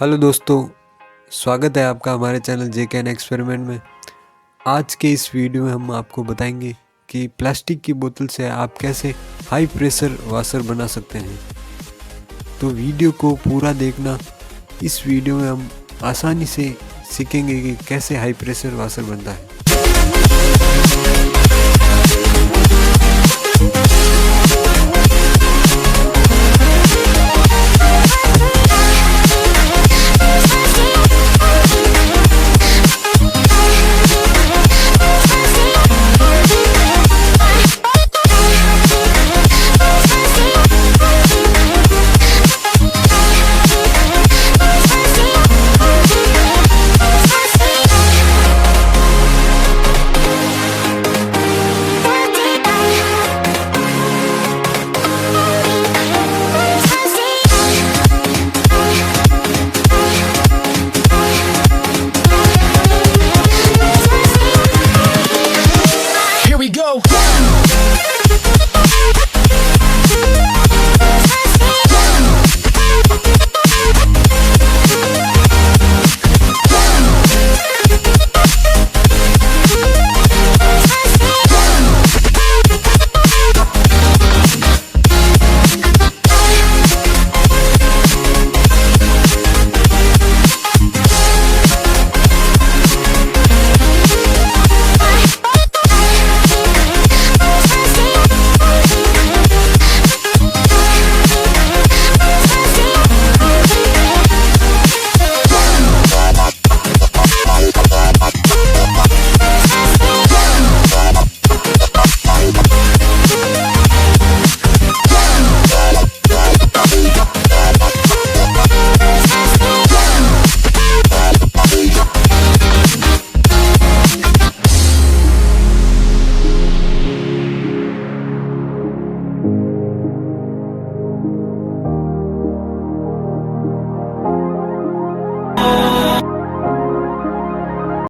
Hello दोस्तों, स्वागत है आपका हमारे चैनल जेके एक्सपेरिमेंट में। आज के इस वीडियो में हम आपको बताएंगे कि प्लास्टिक की बोतल से आप कैसे हाई प्रेशर वाशर बना सकते हैं। तो वीडियो को पूरा देखना। इस वीडियो में हम आसानी से सीखेंगे कि कैसे हाई प्रेशर वाशर बनता है।